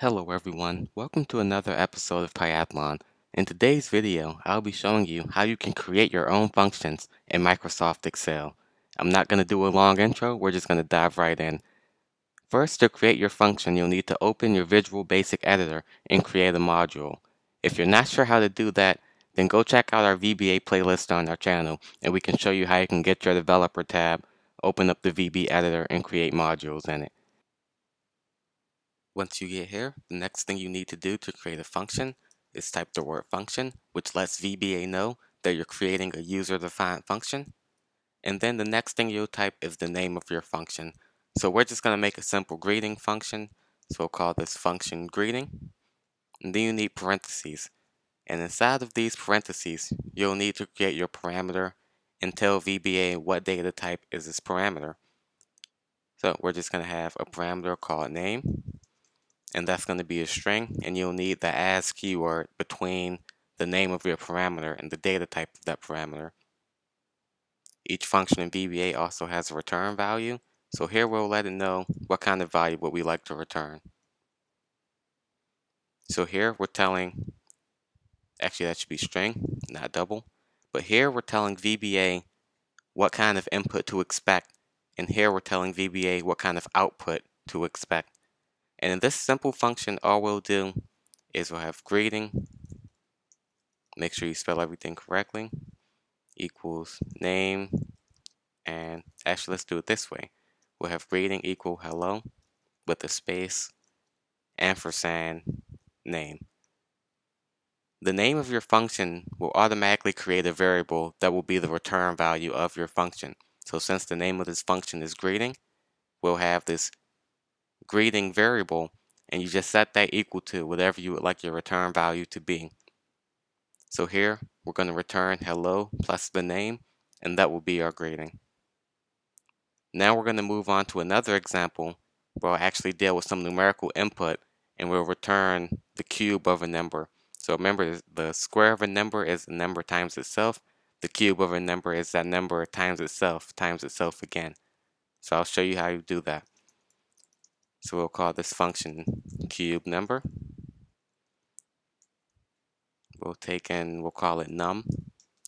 Hello everyone, welcome to another episode of Pyathlon. In today's video, I'll be showing you how you can create your own functions in Microsoft Excel. I'm not going to do a long intro, we're just going to dive right in. First, to create your function, you'll need to open your Visual Basic Editor and create a module. If you're not sure how to do that, then go check out our VBA playlist on our channel, and we can show you how you can get your Developer tab, open up the VB Editor, and create modules in it. Once you get here, the next thing you need to do to create a function is type the word function, which lets VBA know that you're creating a user-defined function. And then the next thing you'll type is the name of your function. So we're just going to make a simple greeting function. So we'll call this function greeting. And then you need parentheses. And inside of these parentheses, you'll need to create your parameter and tell VBA what data type is this parameter. So we're just going to have a parameter called name. And that's going to be a string, and you'll need the as keyword between the name of your parameter and the data type of that parameter. Each function in VBA also has a return value, so here we'll let it know what kind of value would we like to return. So here we're telling, actually that should be string, not double, but here we're telling VBA what kind of input to expect, and here we're telling VBA what kind of output to expect. And in this simple function, all we'll do is we'll have greeting, make sure you spell everything correctly, equals name, and actually let's do it this way. We'll have greeting equal hello with a space, ampersand, name. The name of your function will automatically create a variable that will be the return value of your function. So since the name of this function is greeting, we'll have this greeting variable, and you just set that equal to whatever you would like your return value to be. So here we're going to return hello plus the name, and that will be our greeting. Now we're going to move on to another example where I'll actually deal with some numerical input, and we'll return the cube of a number. So remember, the square of a number is the number times itself. The cube of a number is that number times itself again. So I'll show you how you do that. So we'll call this function cube number. We'll call it num,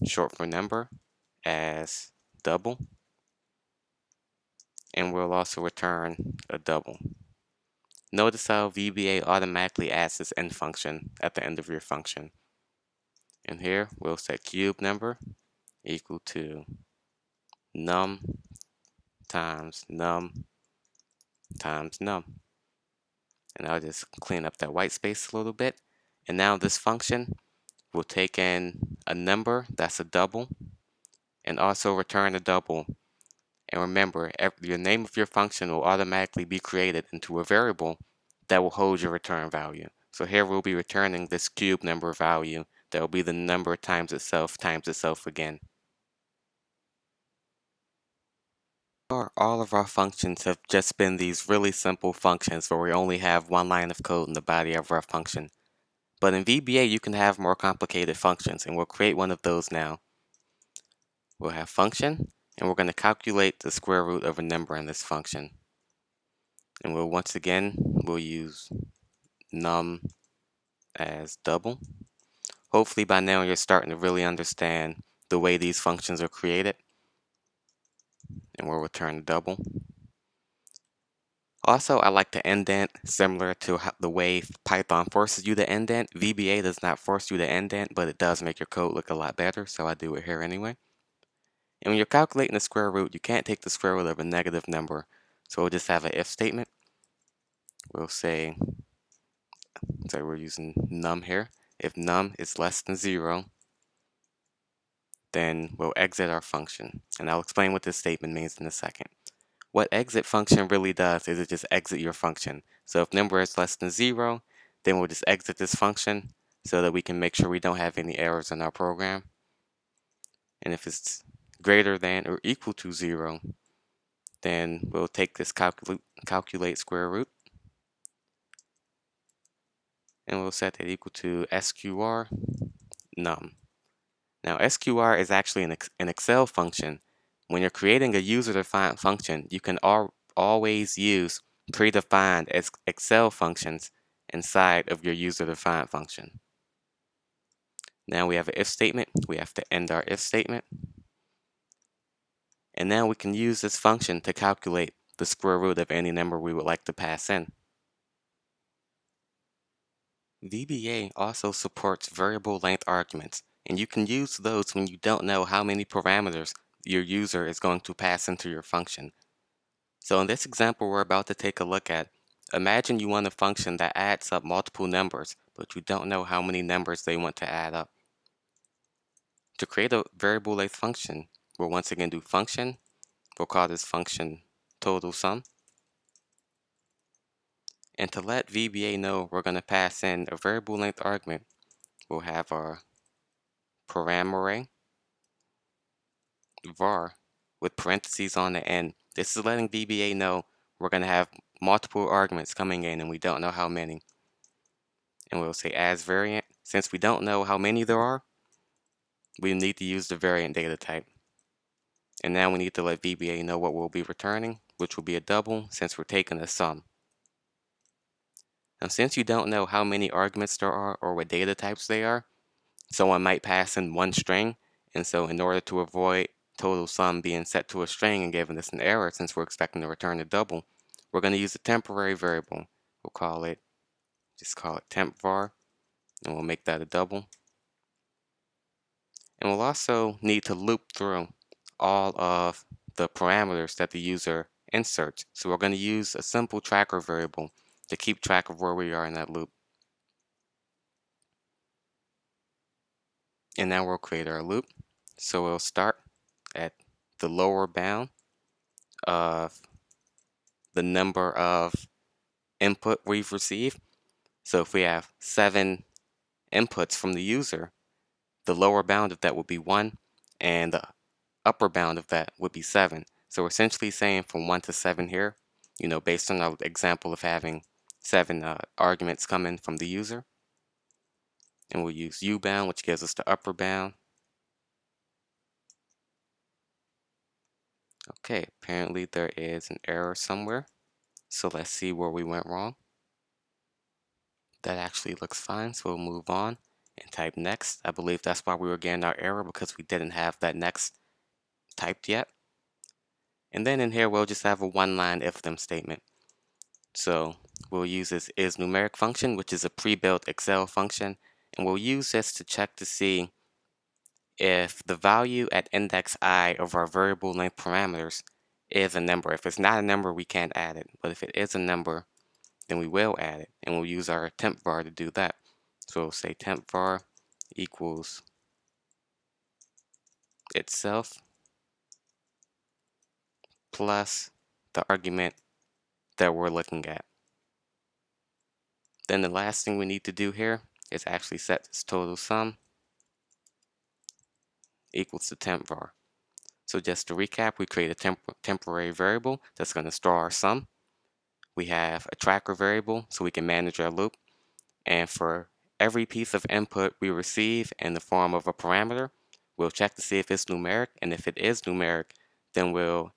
short for number, as double. And we'll also return a double. Notice how VBA automatically adds this end function at the end of your function. And here we'll set cube number equal to num times num times num. And I'll just clean up that white space a little bit. And now this function will take in a number that's a double and also return a double. And remember, your name of your function will automatically be created into a variable that will hold your return value. So here we'll be returning this cube number value that will be the number times itself again. All of our functions have just been these really simple functions where we only have one line of code in the body of our function. But in VBA you can have more complicated functions, and we'll create one of those now. We'll have function, and we're going to calculate the square root of a number in this function. And we'll use num as double. Hopefully by now you're starting to really understand the way these functions are created. And we'll return double. Also, I like to indent similar to the way Python forces you to indent. VBA does not force you to indent, but it does make your code look a lot better, so I do it here anyway. And when you're calculating the square root, you can't take the square root of a negative number, so we'll just have an if statement. We'll say we're using num here. If num is less than 0, then we'll exit our function. And I'll explain what this statement means in a second. What exit function really does is it just exit your function. So if number is less than 0, then we'll just exit this function so that we can make sure we don't have any errors in our program. And if it's greater than or equal to 0, then we'll take this calculate square root, and we'll set that equal to sqr num. Now sqr is actually an Excel function. When you're creating a user-defined function, you can always use predefined Excel functions inside of your user-defined function. Now we have an if statement. We have to end our if statement. And now we can use this function to calculate the square root of any number we would like to pass in. VBA also supports variable length arguments, and you can use those when you don't know how many parameters your user is going to pass into your function. So in this example we're about to take a look at, imagine you want a function that adds up multiple numbers, but you don't know how many numbers they want to add up. To create a variable length function, we'll once again do function. We'll call this function total sum. And to let VBA know we're going to pass in a variable length argument, we'll have our param array var with parentheses on the end. This is letting VBA know we're going to have multiple arguments coming in and we don't know how many. And we'll say as variant. Since we don't know how many there are, we need to use the variant data type. And now we need to let VBA know what we'll be returning, which will be a double since we're taking a sum. Now since you don't know how many arguments there are or what data types they are, someone might pass in one string, and so in order to avoid total sum being set to a string and giving us an error since we're expecting to return a double, we're going to use a temporary variable. We'll just call it temp var, and we'll make that a double. And we'll also need to loop through all of the parameters that the user inserts. So we're going to use a simple tracker variable to keep track of where we are in that loop. And now we'll create our loop. So we'll start at the lower bound of the number of input we've received. So if we have 7 inputs from the user, the lower bound of that would be 1, and the upper bound of that would be 7. So we're essentially saying from 1 to 7 here, based on our example of having 7 arguments coming from the user. And we'll use ubound, which gives us the upper bound. Okay, apparently there is an error somewhere. So let's see where we went wrong. That actually looks fine, so we'll move on and type next. I believe that's why we were getting our error, because we didn't have that next typed yet. And then in here we'll just have a one-line if-then statement. So we'll use this isNumeric function, which is a pre-built Excel function, and we'll use this to check to see if the value at index I of our variable length parameters is a number. If it's not a number, we can't add it, but if it is a number, then we will add it, and we'll use our temp var to do that. So we'll say temp var equals itself plus the argument that we're looking at. Then the last thing we need to do here is actually set this total sum equals to temp var. So just to recap, we create a temporary variable that's going to store our sum. We have a tracker variable so we can manage our loop. And for every piece of input we receive in the form of a parameter, we'll check to see if it's numeric. And if it is numeric, then we'll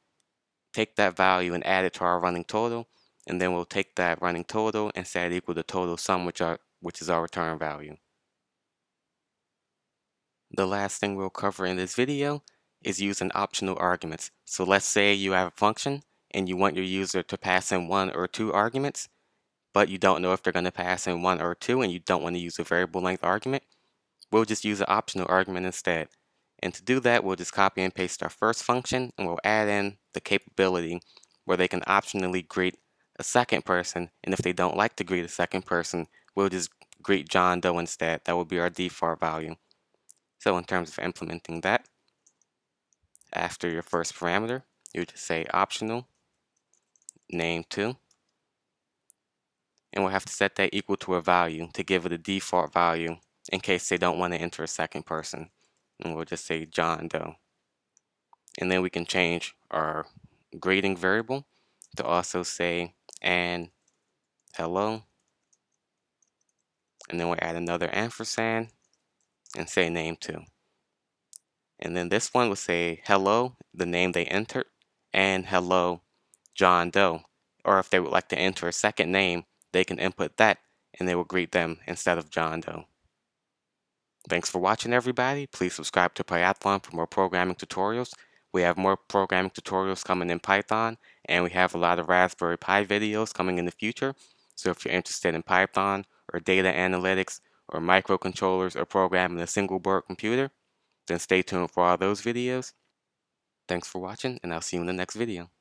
take that value and add it to our running total. And then we'll take that running total and set it equal to total sum, which is our return value. The last thing we'll cover in this video is using optional arguments. So let's say you have a function and you want your user to pass in 1 or 2 arguments, but you don't know if they're going to pass in 1 or 2 and you don't want to use a variable length argument. We'll just use an optional argument instead. And to do that, we'll just copy and paste our first function, and we'll add in the capability where they can optionally greet a second person, and if they don't like to greet a second person, we'll just greet John Doe instead. That will be our default value. So in terms of implementing that, after your first parameter, you just say optional name2, and we'll have to set that equal to a value to give it a default value in case they don't want to enter a second person. And we'll just say John Doe. And then we can change our grading variable to also say and hello. And then we'll add another ampersand and say name2. And then this one will say hello, the name they entered, and hello, John Doe. Or if they would like to enter a second name, they can input that and they will greet them instead of John Doe. Thanks for watching, everybody. Please subscribe to Pyathlon for more programming tutorials. We have more programming tutorials coming in Python, and we have a lot of Raspberry Pi videos coming in the future. So if you're interested in Python or data analytics or microcontrollers or programming a single board computer, then stay tuned for all those videos. Thanks for watching, and I'll see you in the next video.